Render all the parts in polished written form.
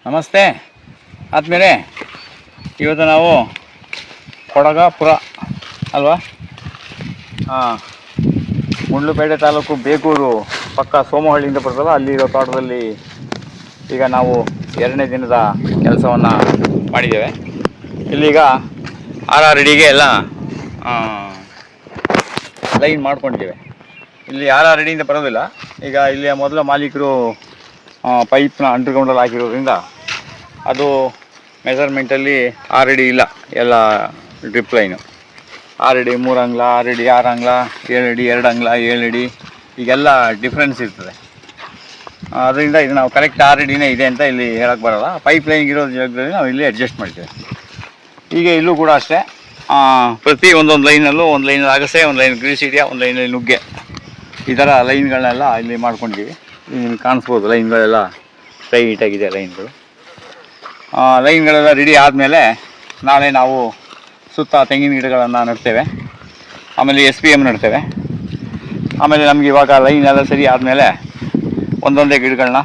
ನಮಸ್ತೆ ಆದಮೇಲೆ ಇವತ್ತು ನಾವು ಕೊಡಗಪುರ ಅಲ್ವಾ, ಗುಂಡ್ಲುಪೇಟೆ ತಾಲೂಕು ಬೇಗೂರು ಪಕ್ಕ ಸೋಮಹಳ್ಳಿಯಿಂದ ಬರ್ತಲ್ಲ, ಅಲ್ಲಿರೋ ತೋಟದಲ್ಲಿ ಈಗ ನಾವು 2ನೇ ದಿನದ ಕೆಲಸವನ್ನು ಮಾಡಿದ್ದೇವೆ. ಇಲ್ಲೀಗ RRಡಿಗೆ ಎಲ್ಲ ಲೈನ್ ಮಾಡ್ಕೊಂಡಿದ್ದೇವೆ. ಇಲ್ಲಿ RRಡಿಯಿಂದ ಬರೋದಿಲ್ಲ. ಈಗ ಇಲ್ಲಿಯ ಮೊದಲ ಮಾಲೀಕರು ಪೈಪ್ನ ಅಂಡರ್ಗ್ರೌಂಡಲ್ಲಿ ಹಾಕಿರೋದ್ರಿಂದ ಅದು ಮೆಜರ್ಮೆಂಟಲ್ಲಿ 6 ಅಡಿ ಇಲ್ಲ, ಎಲ್ಲ ಡ್ರಿಪ್ ಲೈನು 6 ಅಡಿ 3 ಅಂಗ್ಲ, 6 ಅಡಿ 6 ಅಂಗ್ಲ, 7 ಅಡಿ 2 ಅಂಗ್ಲ, 7 ಅಡಿ ಈಗೆಲ್ಲ ಡಿಫ್ರೆನ್ಸ್ ಇರ್ತದೆ. ಅದರಿಂದ ಇದು ನಾವು ಕರೆಕ್ಟ್ 6 ಅಡಿನೇ ಇದೆ ಅಂತ ಇಲ್ಲಿ ಹೇಳಕ್ಕೆ ಬರೋಲ್ಲ. ಪೈಪ್ ಲೈನ್ ಇರೋ ಜಾಗದಲ್ಲಿ ನಾವು ಇಲ್ಲಿ ಅಡ್ಜಸ್ಟ್ ಮಾಡ್ತೇವೆ. ಹೀಗೆ ಇಲ್ಲೂ ಕೂಡ ಅಷ್ಟೇ, ಪ್ರತಿ ಒಂದೊಂದು ಲೈನಲ್ಲೂ ಒಂದು ಲೈನಲ್ಲಿ ಅಗಸೆ, ಒಂದು ಲೈನ್ ಗ್ರೀಸಿಡಿಯ, ಒಂದು ಲೈನಲ್ಲಿ ನುಗ್ಗೆ, ಈ ಥರ ಲೈನ್ಗಳನ್ನೆಲ್ಲ ಇಲ್ಲಿ ಮಾಡ್ಕೊಂಡಿದ್ದೀವಿ. ನಿಮ್ಗೆ ಕಾಣಿಸ್ಬೋದು ಲೈನ್ಗಳೆಲ್ಲ ಟೈಟಾಗಿದೆ ಲೈನ್ಗಳು. ಲೈನ್ಗಳೆಲ್ಲ ರೆಡಿ ಆದಮೇಲೆ ನಾಳೆ ನಾವು ಸುತ್ತ ತೆಂಗಿನ ಗಿಡಗಳನ್ನು ನೆಡ್ತೇವೆ. ಆಮೇಲೆ SPM ನೆಡ್ತೇವೆ. ಆಮೇಲೆ ನಮಗೆ ಇವಾಗ ಲೈನ್ ಎಲ್ಲ ಸರಿ ಆದಮೇಲೆ ಒಂದೊಂದೇ ಗಿಡಗಳನ್ನ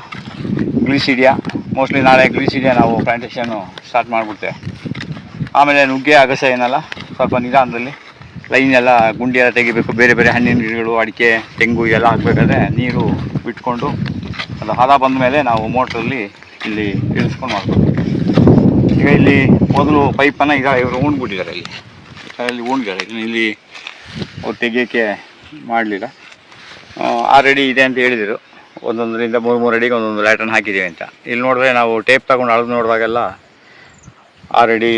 ಗ್ರೀಸಿಡಿಯಾ, ಮೋಸ್ಟ್ಲಿ ನಾಳೆ ಗ್ರೀಸಿಡಿಯಾ ನಾವು ಪ್ಲಾಂಟೇಷನ್ನು ಸ್ಟಾರ್ಟ್ ಮಾಡಿಬಿಡ್ತೇವೆ. ಆಮೇಲೆ ನುಗ್ಗೆ ಅಗಸೆ ಏನಲ್ಲ ಸ್ವಲ್ಪ ನಿಧಾನದಲ್ಲಿ ಲೈನ್ ಎಲ್ಲ ಗುಂಡಿ ಎಲ್ಲ ತೆಗಿಬೇಕು. ಬೇರೆ ಬೇರೆ ಹಣ್ಣಿನ ಗಿಡಗಳು, ಅಡಿಕೆ, ತೆಂಗು ಎಲ್ಲ ಹಾಕಬೇಕಾದ್ರೆ ನೀರು ಬಿಟ್ಕೊಂಡು ಅದು ಹದ ಬಂದ ಮೇಲೆ ನಾವು ಮೋಟ್ರಲ್ಲಿ ಇಲ್ಲಿ ಇಳಿಸ್ಕೊಂಡು ಮಾಡ್ಬೇಕು. ಈಗ ಇಲ್ಲಿ ಮೊದಲು ಪೈಪನ್ನು ಈಗ ಇವರು ಉಣ್ಬಿಟ್ಟಿದ್ದಾರೆ. ಇಲ್ಲಿ ಉಣ್ಗಿದ್ದಾರೆ. ಇಲ್ಲಿ ಅವ್ರು ತೆಗಿಯೋಕ್ಕೆ ಮಾಡಲಿಲ್ಲ. 6 ಅಡಿ ಇದೆ ಅಂತ ಹೇಳಿದರು. ಒಂದೊಂದರಿಂದ 3 ಅಡಿಗೆ ಒಂದೊಂದು ಲ್ಯಾಟ್ರನ್ ಹಾಕಿದ್ದೀವಿ ಅಂತ. ಇಲ್ಲಿ ನೋಡಿದ್ರೆ ನಾವು ಟೇಪ್ ತಗೊಂಡು ಅಳೆದು ನೋಡಿದಾಗೆಲ್ಲ 6 ಅಡಿ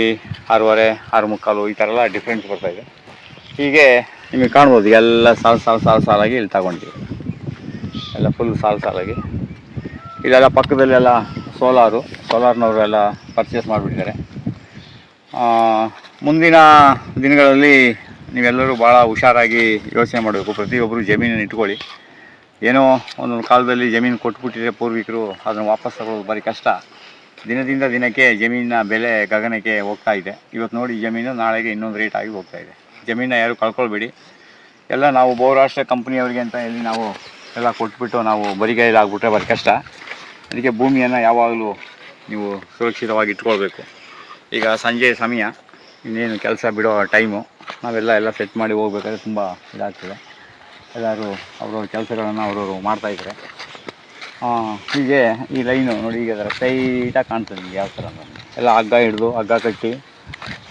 6.5 6.75 ಈ ಥರ ಎಲ್ಲ ಡಿಫ್ರೆನ್ಸ್ ಬರ್ತಾಯಿದೆ. ಹೀಗೆ ನಿಮಗೆ ಕಾಣ್ಬೋದು ಎಲ್ಲ ಸಾಲಾಗಿ ಇಲ್ಲಿ ತಗೊಂಡಿದ್ದೀವಿ. ಎಲ್ಲ ಫುಲ್ ಸಾಲಾಗಿ ಇದೆಲ್ಲ ಪಕ್ಕದಲ್ಲೆಲ್ಲ ಸೋಲಾರ್ನವರೆಲ್ಲ ಪರ್ಚೇಸ್ ಮಾಡಿಬಿಟ್ಟಿದ್ದಾರೆ. ಮುಂದಿನ ದಿನಗಳಲ್ಲಿ ನೀವೆಲ್ಲರೂ ಭಾಳ ಹುಷಾರಾಗಿ ಯೋಚನೆ ಮಾಡಬೇಕು. ಪ್ರತಿಯೊಬ್ಬರು ಜಮೀನನ್ನು ಇಟ್ಕೊಳ್ಳಿ. ಏನೋ ಒಂದೊಂದು ಕಾಲದಲ್ಲಿ ಜಮೀನು ಕೊಟ್ಬಿಟ್ಟಿದ್ರೆ ಪೂರ್ವಿಕರು ಅದನ್ನು ವಾಪಸ್ ತಗೊಳ್ಳೋದು ಭಾರಿ ಕಷ್ಟ. ದಿನದಿಂದ ದಿನಕ್ಕೆ ಜಮೀನಿನ ಬೆಲೆ ಗಗನಕ್ಕೆ ಹೋಗ್ತಾ ಇದೆ. ಇವತ್ತು ನೋಡಿ ಜಮೀನು ನಾಳೆಗೆ ಇನ್ನೊಂದು ರೇಟ್ ಆಗಿ ಹೋಗ್ತಾ ಇದೆ. ಜಮೀನನ್ನ ಯಾರು ಕಳ್ಕೊಳ್ಬೇಡಿ. ಎಲ್ಲ ನಾವು ಬಹುರಾಷ್ಟ್ರ ಕಂಪ್ನಿಯವರಿಗೆ ಅಂತ ಹೇಳಿ ನಾವು ಎಲ್ಲ ಕೊಟ್ಬಿಟ್ಟು ನಾವು ಬರಿಗೈಲಿ ಆಗಿಬಿಟ್ರೆ ಭಾರಿ ಕಷ್ಟ. ಅದಕ್ಕೆ ಭೂಮಿಯನ್ನು ಯಾವಾಗಲೂ ನೀವು ಸುರಕ್ಷಿತವಾಗಿ ಇಟ್ಕೊಳ್ಬೇಕು. ಈಗ ಸಂಜೆ ಸಮಯ, ಇನ್ನೇನು ಕೆಲಸ ಬಿಡೋ ಟೈಮು. ನಾವೆಲ್ಲ ಸೆಟ್ ಮಾಡಿ ಹೋಗ್ಬೇಕಾದ್ರೆ ತುಂಬ ಇದಾಗ್ತದೆ. ಎಲ್ಲರೂ ಅವ್ರವ್ರ ಕೆಲಸಗಳನ್ನು ಅವ್ರವರು ಮಾಡ್ತಾಯಿದ್ದಾರೆ. ಹೀಗೆ ಈ ಲೈನು ನೋಡಿ, ಈಗ ಅದರ ಟೈಟಾಗಿ ಕಾಣ್ತದೆ ನಿಮಗೆ ಯಾವ ಥರ. ಎಲ್ಲ ಹಗ್ಗ ಹಿಡಿದು ಹಗ್ಗ ಕಟ್ಟಿ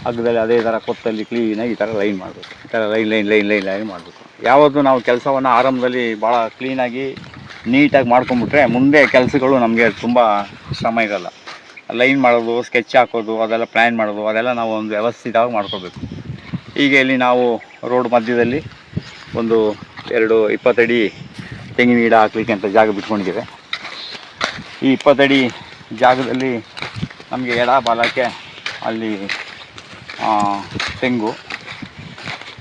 ಹಗ್ಗದಲ್ಲಿ ಅದೇ ಥರ ಕೊತ್ತಲ್ಲಿ ಕ್ಲೀನಾಗಿ ಈ ಥರ ಲೈನ್ ಮಾಡಬೇಕು. ಈ ಥರ ಲೈನ್ ಮಾಡಬೇಕು. ಯಾವತ್ತೂ ನಾವು ಕೆಲಸವನ್ನು ಆರಂಭದಲ್ಲಿ ಭಾಳ ಕ್ಲೀನಾಗಿ ನೀಟಾಗಿ ಮಾಡ್ಕೊಂಬಿಟ್ರೆ ಮುಂದೆ ಕೆಲಸಗಳು ನಮಗೆ ತುಂಬ ಶ್ರಮ ಇರೋಲ್ಲ. ಲೈನ್ ಮಾಡೋದು, ಸ್ಕೆಚ್ ಹಾಕೋದು, ಅದೆಲ್ಲ ಪ್ಲ್ಯಾನ್ ಮಾಡೋದು, ಅದೆಲ್ಲ ನಾವು ಒಂದು ವ್ಯವಸ್ಥಿತವಾಗಿ ಮಾಡ್ಕೋಬೇಕು. ಹೀಗೆ ಇಲ್ಲಿ ನಾವು ರೋಡ್ ಮಧ್ಯದಲ್ಲಿ ಒಂದು 20 ಅಡಿ ತೆಂಗಿನ ಗಿಡ ಹಾಕಲಿಕ್ಕೆ ಅಂತ ಜಾಗ ಬಿಟ್ಕೊಂಡಿದ್ದೇವೆ. ಈ 20 ಅಡಿ ಜಾಗದಲ್ಲಿ ನಮಗೆ ಎಡ ಬಾಲಕ್ಕೆ ಅಲ್ಲಿ ತೆಂಗು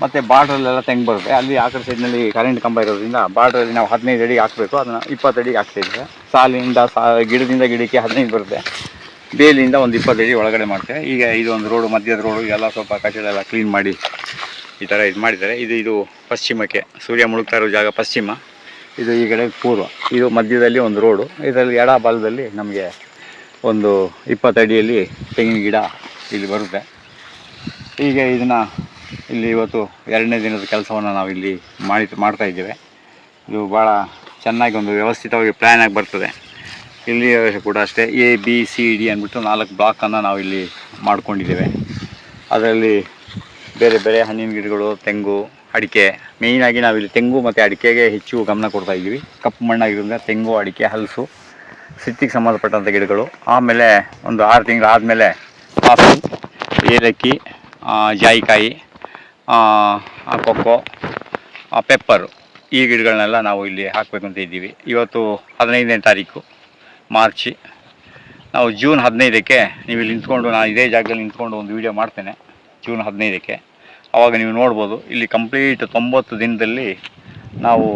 ಮತ್ತು ಬಾರ್ಡ್ರಲ್ಲೆಲ್ಲ ತೆಂಗು ಬರುತ್ತೆ. ಅಲ್ಲಿ ಆ ಕಡೆ ಸೈಡ್ನಲ್ಲಿ ಕರೆಂಟ್ ಕಂಬ ಇರೋದ್ರಿಂದ ಬಾರ್ಡ್ರಲ್ಲಿ ನಾವು 15 ಅಡಿಗೆ ಹಾಕಬೇಕು. ಅದನ್ನು 20 ಅಡಿಗೆ ಹಾಕ್ತಾಯಿದ್ದೇವೆ. ಸಾಲಿನಿಂದ ಗಿಡದಿಂದ ಗಿಡಕ್ಕೆ 15 ಬರುತ್ತೆ. ಬೇಲಿಯಿಂದ ಒಂದು 20 ಅಡಿ ಒಳಗಡೆ ಮಾಡ್ತೇವೆ. ಈಗ ಇದೊಂದು ರೋಡು, ಮಧ್ಯದ ರೋಡು, ಎಲ್ಲ ಸ್ವಲ್ಪ ಕಚಲೆಲ್ಲ ಕ್ಲೀನ್ ಮಾಡಿ ಈ ಥರ ಇದು ಮಾಡಿದ್ದಾರೆ. ಇದು ಪಶ್ಚಿಮಕ್ಕೆ, ಸೂರ್ಯ ಮುಳುಗ್ತಾ ಇರೋ ಜಾಗ ಪಶ್ಚಿಮ, ಇದು ಈ ಕಡೆ ಪೂರ್ವ. ಇದು ಮಧ್ಯದಲ್ಲಿ ಒಂದು ರೋಡು. ಇದರಲ್ಲಿ ಎಡ ಬಾಲದಲ್ಲಿ ನಮಗೆ ಒಂದು 20 ಅಡಿಯಲ್ಲಿ ತೆಂಗಿನ ಗಿಡ ಇಲ್ಲಿ ಬರುತ್ತೆ. ಹೀಗೆ ಇದನ್ನು ಇಲ್ಲಿ ಇವತ್ತು 2ನೇ ದಿನದ ಕೆಲಸವನ್ನು ನಾವು ಇಲ್ಲಿ ಮಾಡ್ತಾಯಿದ್ದೇವೆ. ಇದು ಭಾಳ ಚೆನ್ನಾಗಿ ಒಂದು ವ್ಯವಸ್ಥಿತವಾಗಿ ಪ್ಲ್ಯಾನ್ ಆಗಿ ಬರ್ತದೆ. ಇಲ್ಲಿ ಕೂಡ ಅಷ್ಟೇ ABCD ಅಂದ್ಬಿಟ್ಟು 4 ಬ್ಲಾಕನ್ನು ನಾವು ಇಲ್ಲಿ ಮಾಡ್ಕೊಂಡಿದ್ದೇವೆ. ಅದರಲ್ಲಿ ಬೇರೆ ಬೇರೆ ಹಣ್ಣಿನ ಗಿಡಗಳು, ತೆಂಗು, ಅಡಿಕೆ. ಮೇಯ್ನಾಗಿ ನಾವಿಲ್ಲಿ ತೆಂಗು ಮತ್ತು ಅಡಿಕೆಗೆ ಹೆಚ್ಚು ಗಮನ ಕೊಡ್ತಾಯಿದ್ದೀವಿ. ಕಪ್ಪು ಮಣ್ಣಾಗಿರೋದ್ರಿಂದ ತೆಂಗು, ಅಡಿಕೆ, ಹಲಸು, ಸಿತ್ತಿಗೆ ಸಂಬಂಧಪಟ್ಟಂಥ ಗಿಡಗಳು. ಆಮೇಲೆ ಒಂದು 6 ತಿಂಗಳು ಆದಮೇಲೆ ಕಾಫಿ, ಏಲಕ್ಕಿ, ಜಾಯಿಕಾಯಿ, ಕೊಕ್ಕೋ, ಪೆಪ್ಪರು, ಈ ಗಿಡಗಳನ್ನೆಲ್ಲ ನಾವು ಇಲ್ಲಿ ಹಾಕಬೇಕು ಅಂತ ಇದ್ದೀವಿ. ಇವತ್ತು 15ನೇ ತಾರೀಕು ಮಾರ್ಚ್. ನಾವು ಜೂನ್ 15ಕ್ಕೆ ನೀವು ಇಲ್ಲಿ ನಿಂತ್ಕೊಂಡು, ನಾನು ಇದೇ ಜಾಗದಲ್ಲಿ ನಿಂತ್ಕೊಂಡು ಒಂದು ವೀಡಿಯೋ ಮಾಡ್ತೇನೆ ಜೂನ್ 15ಕ್ಕೆ. ಆವಾಗ ನೀವು ನೋಡ್ಬೋದು ಇಲ್ಲಿ ಕಂಪ್ಲೀಟ್ 90 ದಿನದಲ್ಲಿ ನಾವು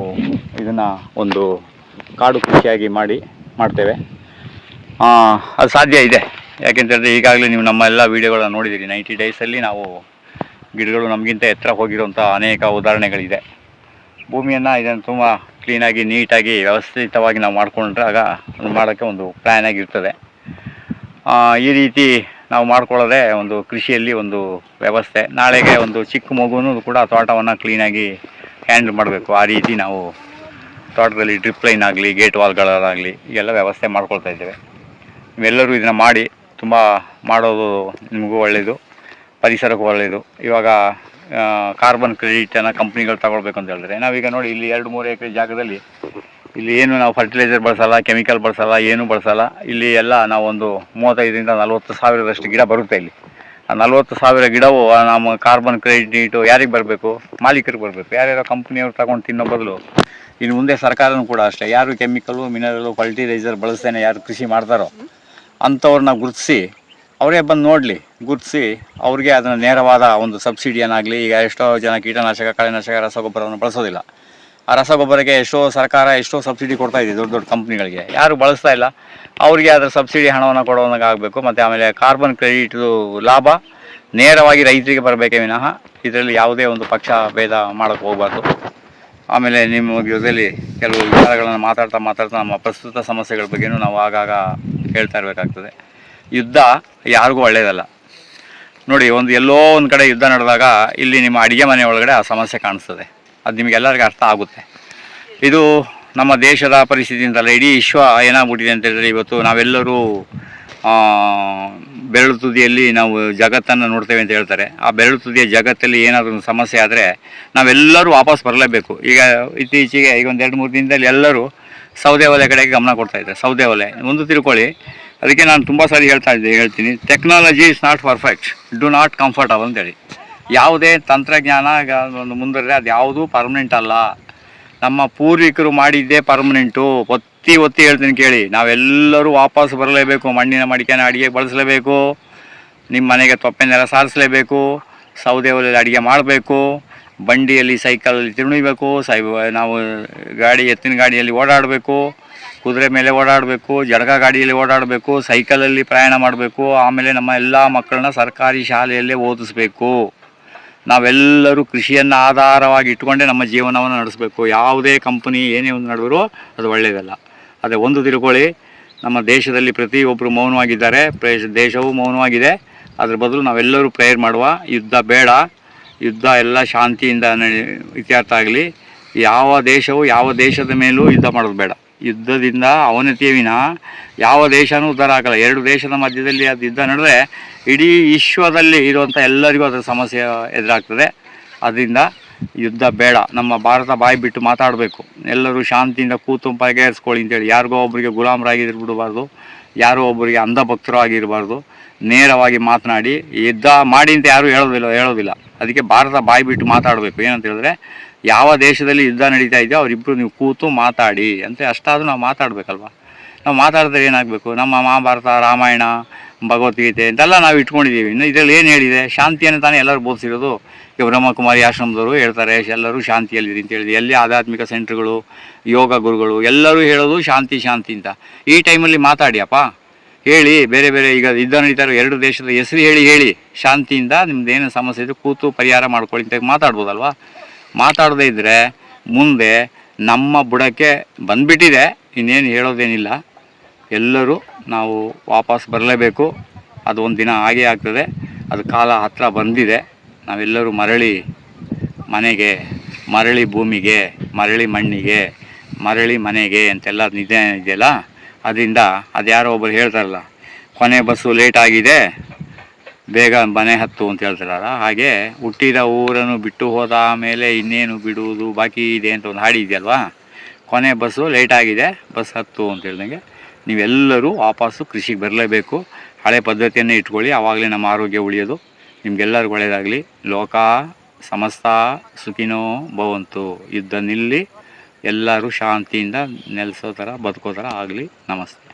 ಇದನ್ನು ಒಂದು ಕಾಡು ಕೃಷಿಯಾಗಿ ಮಾಡ್ತೇವೆ. ಅದು ಸಾಧ್ಯ ಇದೆ. ಯಾಕೆಂತಂದರೆ ಈಗಾಗಲೇ ನೀವು ನಮ್ಮ ಎಲ್ಲ ವೀಡಿಯೋಗಳನ್ನ ನೋಡಿದ್ದೀರಿ. 90 ಡೇಸಲ್ಲಿ ನಾವು ಗಿಡಗಳು ನಮಗಿಂತ ಎತ್ತರ ಹೋಗಿರೋಂಥ ಅನೇಕ ಉದಾಹರಣೆಗಳಿದೆ. ಭೂಮಿಯನ್ನು ಇದನ್ನು ತುಂಬ ಕ್ಲೀನಾಗಿ, ನೀಟಾಗಿ, ವ್ಯವಸ್ಥಿತವಾಗಿ ನಾವು ಮಾಡ್ಕೊಂಡ್ರೆ ಆಗ ಅದು ಮಾಡೋಕ್ಕೆ ಒಂದು ಪ್ಲ್ಯಾನ್ ಆಗಿರ್ತದೆ. ಈ ರೀತಿ ನಾವು ಮಾಡ್ಕೊಳ್ಳೋದೇ ಒಂದು ಕೃಷಿಯಲ್ಲಿ ಒಂದು ವ್ಯವಸ್ಥೆ. ನಾಳೆಗೆ ಒಂದು ಚಿಕ್ಕ ಮಗುನೂ ಕೂಡ ತೋಟವನ್ನು ಕ್ಲೀನಾಗಿ ಹ್ಯಾಂಡಲ್ ಮಾಡಬೇಕು. ಆ ರೀತಿ ನಾವು ತೋಟದಲ್ಲಿ ಡ್ರಿಪ್ ಲೈನ್ ಆಗಲಿ, ಗೇಟ್ ವಾಲ್ಗಳಾಗಲಿ ಎಲ್ಲ ವ್ಯವಸ್ಥೆ ಮಾಡ್ಕೊಳ್ತಾ ಇದ್ದೇವೆ. ನೀವೆಲ್ಲರೂ ಇದನ್ನು ಮಾಡಿ, ತುಂಬ ಮಾಡೋದು ನಿಮಗೂ ಒಳ್ಳೆಯದು, ಪರಿಸರಕ್ಕೂ ಒಳ್ಳೆಯದು. ಇವಾಗ ಕಾರ್ಬನ್ ಕ್ರೆಡಿಟನ್ನು ಕಂಪ್ನಿಗಳು ತಗೊಳ್ಬೇಕು ಅಂತ ಹೇಳಿದ್ರೆ, ನಾವೀಗ ನೋಡಿ ಇಲ್ಲಿ 2-3 ಎಕರೆ ಜಾಗದಲ್ಲಿ ಇಲ್ಲಿ ಏನು ನಾವು ಫರ್ಟಿಲೈಸರ್ ಬಳಸಲ್ಲ, ಕೆಮಿಕಲ್ ಬಳಸಲ್ಲ, ಏನೂ ಬಳಸಲ್ಲ. ಇಲ್ಲಿ ಎಲ್ಲ ನಾವು ಒಂದು 35,000-40 ಸಾವಿರದಷ್ಟು ಗಿಡ ಬರುತ್ತೆ. ಇಲ್ಲಿ ಆ 40,000 ಗಿಡವು ನಮ್ಮ ಕಾರ್ಬನ್ ಕ್ರೆಡಿಟು ಯಾರಿಗೆ ಬರಬೇಕು? ಮಾಲೀಕರಿಗೆ ಬರಬೇಕು. ಯಾರ್ಯಾರೋ ಕಂಪ್ನಿಯವ್ರು ತಗೊಂಡು ತಿನ್ನೋ ಬದಲು ಇನ್ನು ಮುಂದೆ ಸರ್ಕಾರನೂ ಕೂಡ ಅಷ್ಟೇ, ಯಾರು ಕೆಮಿಕಲು, ಮಿನರಲು, ಫರ್ಟಿಲೈಸರ್ ಬಳಸ್ತೇನೆ ಯಾರು ಕೃಷಿ ಮಾಡ್ತಾರೋ ಅಂಥವ್ರನ್ನ ಗುರುತಿಸಿ ಅವರೇ ಬಂದು ನೋಡಲಿ, ಗುರುತಿಸಿ ಅವ್ರಿಗೆ ಅದನ್ನು ನೇರವಾದ ಒಂದು ಸಬ್ಸಿಡಿಯನ್ನಾಗಲಿ. ಈಗ ಎಷ್ಟೋ ಜನ ಕೀಟನಾಶಕ, ಕಳೆನಾಶಕ, ರಸಗೊಬ್ಬರವನ್ನು ಬಳಸೋದಿಲ್ಲ. ಆ ರಸಗೊಬ್ಬರಕ್ಕೆ ಸರ್ಕಾರ ಎಷ್ಟೋ ಸಬ್ಸಿಡಿ ಕೊಡ್ತಾ ಇದೆ ದೊಡ್ಡ ದೊಡ್ಡ ಕಂಪ್ನಿಗಳಿಗೆ. ಯಾರು ಬಳಸ್ತಾ ಇಲ್ಲ, ಅವರಿಗೆ ಅದರ ಸಬ್ಸಿಡಿ ಹಣವನ್ನು ಕೊಡೋನಾಗ ಆಗಬೇಕು. ಮತ್ತು ಆಮೇಲೆ ಕಾರ್ಬನ್ ಕ್ರೆಡಿಟ್ದು ಲಾಭ ನೇರವಾಗಿ ರೈತರಿಗೆ ಬರಬೇಕೇ ವಿನಃ ಇದರಲ್ಲಿ ಯಾವುದೇ ಒಂದು ಪಕ್ಷ ಭೇದ ಮಾಡೋಕ್ಕೆ ಹೋಗಬಾರ್ದು. ಆಮೇಲೆ ನಿಮ್ಮ ಜೊತೆಯಲ್ಲಿ ಕೆಲವು ವಿಚಾರಗಳನ್ನು ಮಾತಾಡ್ತಾ ನಮ್ಮ ಪ್ರಸ್ತುತ ಸಮಸ್ಯೆಗಳ ಬಗ್ಗೆಯೂ ನಾವು ಆಗಾಗ ಹೇಳ್ತಾ ಇರಬೇಕಾಗ್ತದೆ. ಯುದ್ಧ ಯಾರಿಗೂ ಒಳ್ಳೆಯದಲ್ಲ. ನೋಡಿ, ಎಲ್ಲೋ ಒಂದು ಕಡೆ ಯುದ್ಧ ನಡೆದಾಗ ಇಲ್ಲಿ ನಿಮ್ಮ ಅಡುಗೆ ಮನೆ ಒಳಗಡೆ ಆ ಸಮಸ್ಯೆ ಕಾಣಿಸ್ತದೆ. ಅದು ನಿಮಗೆಲ್ಲರಿಗೂ ಅರ್ಥ ಆಗುತ್ತೆ. ಇದು ನಮ್ಮ ದೇಶದ ಪರಿಸ್ಥಿತಿ ಅಂತಲ್ಲ, ಇಡೀ ವಿಶ್ವ ಏನಾಗ್ಬಿಟ್ಟಿದೆ ಅಂತ ಹೇಳಿದ್ರೆ, ಇವತ್ತು ನಾವೆಲ್ಲರೂ ಬೆರಳು ತುದಿಯಲ್ಲಿ ನಾವು ಜಗತ್ತನ್ನು ನೋಡ್ತೇವೆ ಅಂತ ಹೇಳ್ತಾರೆ. ಆ ಬೆರಳು ತುದಿಯ ಜಗತ್ತಲ್ಲಿ ಏನಾದರೂ ಒಂದು ಸಮಸ್ಯೆ ಆದರೆ ನಾವೆಲ್ಲರೂ ವಾಪಸ್ ಬರಲೇಬೇಕು. ಈಗ ಇತ್ತೀಚೆಗೆ ಈಗ ಒಂದು 2-3 ದಿನದಲ್ಲಿ ಎಲ್ಲರೂ ಸೌದೆ ಒಲೆ ಕಡೆಗೆ ಗಮನ ಕೊಡ್ತಾ ಇದ್ದಾರೆ. ಸೌದೆ ಒಲೆ ಒಂದು ತಿಳ್ಕೊಳ್ಳಿ. ಅದಕ್ಕೆ ನಾನು ತುಂಬ ಸಾರಿ ಹೇಳ್ತೀನಿ, technology is not perfect, do not comfortable ಅಂತೇಳಿ. ಯಾವುದೇ ತಂತ್ರಜ್ಞಾನ ಒಂದು ಮುಂದುವರೆದ್ರೆ ಅದು ಯಾವುದೂ ಪರ್ಮನೆಂಟ್ ಅಲ್ಲ. ನಮ್ಮ ಪೂರ್ವಿಕರು ಮಾಡಿದ್ದೇ ಪರ್ಮನೆಂಟು. ಒತ್ತಿ ಹೇಳ್ತೀನಿ ಕೇಳಿ, ನಾವೆಲ್ಲರೂ ವಾಪಸ್ ಬರಲೇಬೇಕು. ಮಣ್ಣಿನ ಮಡಿಕೆನ ಅಡುಗೆ ಬಳಸಲೇಬೇಕು. ನಿಮ್ಮ ಮನೆಗೆ ತೊಪ್ಪೆ ನೆಲ ಸಾರಿಸಲೇಬೇಕು. ಸೌದೆ ಒಲೆಯಲ್ಲಿ ಅಡುಗೆ ಮಾಡಬೇಕು. ಬಂಡಿಯಲ್ಲಿ, ಸೈಕಲಲ್ಲಿ ತಿರುಣಿಬೇಕು. ನಾವು ಎತ್ತಿನ ಗಾಡಿಯಲ್ಲಿ ಓಡಾಡಬೇಕು. ಕುದುರೆ ಮೇಲೆ ಓಡಾಡಬೇಕು. ಜಡಗ ಗಾಡಿಯಲ್ಲಿ ಓಡಾಡಬೇಕು. ಸೈಕಲಲ್ಲಿ ಪ್ರಯಾಣ ಮಾಡಬೇಕು. ಆಮೇಲೆ ನಮ್ಮ ಎಲ್ಲ ಮಕ್ಕಳನ್ನ ಸರ್ಕಾರಿ ಶಾಲೆಯಲ್ಲೇ ಓದಿಸ್ಬೇಕು. ನಾವೆಲ್ಲರೂ ಕೃಷಿಯನ್ನು ಆಧಾರವಾಗಿ ಇಟ್ಕೊಂಡೇ ನಮ್ಮ ಜೀವನವನ್ನು ನಡೆಸಬೇಕು. ಯಾವುದೇ ಕಂಪನಿ ಏನೇ ಒಂದು ನಡೆದರೂ ಅದು ಒಳ್ಳೆಯದಲ್ಲ. ಅದೇ ಒಂದು ತಿಳ್ಕೊಳ್ಳಿ, ನಮ್ಮ ದೇಶದಲ್ಲಿ ಪ್ರತಿಯೊಬ್ಬರು ಮೌನವಾಗಿದ್ದಾರೆ, ದೇಶವೂ ಮೌನವಾಗಿದೆ. ಅದ್ರ ಬದಲು ನಾವೆಲ್ಲರೂ ಪ್ರೇಯರ್ ಮಾಡುವ. ಯುದ್ಧ ಬೇಡ, ಯುದ್ಧ ಎಲ್ಲ ಶಾಂತಿಯಿಂದ ಇತ್ಯರ್ಥ ಆಗಲಿ. ಯಾವ ದೇಶವು ಯಾವ ದೇಶದ ಮೇಲೂ ಯುದ್ಧ ಮಾಡೋದು ಬೇಡ. ಯುದ್ಧದಿಂದ ಅವನತಿಯ ವಿನಃ ಯಾವ ದೇಶನೂ ಉದ್ಧಾರ ಆಗಲ್ಲ. 2 ದೇಶದ ಮಧ್ಯದಲ್ಲಿ ಅದು ಯುದ್ಧ ನಡೆದ್ರೆ ಇಡೀ ವಿಶ್ವದಲ್ಲಿ ಇರುವಂಥ ಎಲ್ಲರಿಗೂ ಅದರ ಸಮಸ್ಯೆ ಎದುರಾಗ್ತದೆ. ಅದರಿಂದ ಯುದ್ಧ ಬೇಡ. ನಮ್ಮ ಭಾರತ ಬಾಯಿ ಬಿಟ್ಟು ಮಾತಾಡಬೇಕು. ಎಲ್ಲರೂ ಶಾಂತಿಯಿಂದ ಕೂತು ಬಗೆಹರಿಸ್ಕೊಳ್ಳಿ ಅಂತೇಳಿ. ಯಾರಿಗೋ ಒಬ್ಬರಿಗೆ ಗುಲಾಮರಾಗಿರ್ಬಿಡಬಾರ್ದು, ಯಾರೋ ಒಬ್ಬರಿಗೆ ಅಂಧಭಕ್ತರು ಆಗಿರಬಾರ್ದು. ನೇರವಾಗಿ ಮಾತನಾಡಿ, ಯುದ್ಧ ಮಾಡಿ ಅಂತ ಯಾರೂ ಹೇಳೋದಿಲ್ಲ. ಅದಕ್ಕೆ ಭಾರತ ಬಾಯಿ ಬಿಟ್ಟು ಮಾತಾಡಬೇಕು. ಏನಂತ ಹೇಳಿದ್ರೆ, ಯಾವ ದೇಶದಲ್ಲಿ ಯುದ್ಧ ನಡೀತಾ ಇದೆಯೋ ಅವರಿಬ್ಬರು ನೀವು ಕೂತು ಮಾತಾಡಿ ಅಂತ. ಅಷ್ಟಾದರೂ ನಾವು ಮಾತಾಡಬೇಕಲ್ವ. ನಾವು ಮಾತಾಡಿದ್ರೆ ಏನಾಗಬೇಕು? ನಮ್ಮ ಮಹಾಭಾರತ, ರಾಮಾಯಣ, ಭಗವದ್ಗೀತೆ ಅಂತೆಲ್ಲ ನಾವು ಇಟ್ಕೊಂಡಿದ್ದೀವಿ. ಇನ್ನು ಇದರಲ್ಲಿ ಏನು ಹೇಳಿದೆ? ಶಾಂತಿಯನ್ನು ತಾನೇ ಎಲ್ಲರೂ ಬೋಧಿಸಿರೋದು. ಈಗ ಬ್ರಹ್ಮಕುಮಾರಿ ಆಶ್ರಮದವರು ಹೇಳ್ತಾರೆ ಎಲ್ಲರೂ ಶಾಂತಿಯಲ್ಲಿರಿ ಅಂತ ಹೇಳಿದೆ. ಎಲ್ಲಿ ಆಧ್ಯಾತ್ಮಿಕ ಸೆಂಟ್ರ್ಗಳು, ಯೋಗ ಗುರುಗಳು ಎಲ್ಲರೂ ಹೇಳೋದು ಶಾಂತಿ ಅಂತ. ಈ ಟೈಮಲ್ಲಿ ಮಾತಾಡಿಯಪ್ಪ, ಹೇಳಿ. ಬೇರೆ ಈಗ ಯುದ್ಧ ನಡೀತಾ ಇರೋ 2 ದೇಶದ ಹೆಸರು ಹೇಳಿ ಶಾಂತಿಯಿಂದ ನಿಮ್ದೇನು ಸಮಸ್ಯೆ ಇದೆ ಕೂತು ಪರಿಹಾರ ಮಾಡ್ಕೊಳ್ಳಿ ಅಂತ ಮಾತಾಡ್ಬೋದಲ್ವ. ಮಾತಾಡದೇ ಇದ್ದರೆ ಮುಂದೆ ನಮ್ಮ ಬುಡಕ್ಕೆ ಬಂದುಬಿಟ್ಟಿದೆ, ಇನ್ನೇನು ಹೇಳೋದೇನಿಲ್ಲ. ಎಲ್ಲರೂ ನಾವು ವಾಪಸ್ ಬರಲೇಬೇಕು. ಅದು ಒಂದು ದಿನ ಆಗೇ ಆಗ್ತದೆ. ಅದು ಕಾಲ ಹತ್ತಿರ ಬಂದಿದೆ. ನಾವೆಲ್ಲರೂ ಮರಳಿ ಮನೆಗೆ, ಮರಳಿ ಭೂಮಿಗೆ, ಮರಳಿ ಮಣ್ಣಿಗೆ, ಮರಳಿ ಮನೆಗೆ ಅಂತೆಲ್ಲ ನಿದ್ದೆ ಇದೆಯಲ್ಲ. ಅದರಿಂದ ಅದು ಯಾರೋ ಒಬ್ಬರು ಹೇಳ್ತಾರಲ್ಲ, ಕೊನೆ ಬಸ್ಸು ಲೇಟ್ ಆಗಿದೆ, ಬೇಗ ಮನೆ ಹತ್ತು ಅಂತ ಹೇಳ್ತಾರಲ್ಲ. ಹಾಗೆ ಹುಟ್ಟಿದ ಊರನ್ನು ಬಿಟ್ಟು ಹೋದ ಮೇಲೆ ಇನ್ನೇನು ಬಿಡುವುದು ಬಾಕಿ ಇದೆ ಅಂತ ಒಂದು ಹಾಡಿದೆಯಲ್ವಾ. ಕೊನೆ ಬಸ್ಸು ಲೇಟ್ ಆಗಿದೆ, ಬಸ್ ಹತ್ತು ಅಂತ ಹೇಳ್ದಂಗೆ ನೀವೆಲ್ಲರೂ ವಾಪಸ್ಸು ಕೃಷಿಗೆ ಬರಲೇಬೇಕು. ಹಳೆ ಪದ್ಧತಿಯನ್ನೇ ಇಟ್ಕೊಳ್ಳಿ, ಆವಾಗಲೇ ನಮ್ಮ ಆರೋಗ್ಯ ಉಳಿಯೋದು. ನಿಮಗೆಲ್ಲರಿಗೂ ಒಳ್ಳೆಯದಾಗಲಿ. ಲೋಕ ಸಮಸ್ತ ಸುಖಿನೋ ಭವಂತು. ಯುದ್ಧ ನಿಲ್ಲಿ, ಎಲ್ಲರೂ ಶಾಂತಿಯಿಂದ ನೆಲೆಸೋ ಥರ ಬದುಕೋ ಥರ ಆಗಲಿ. ನಮಸ್ತೆ.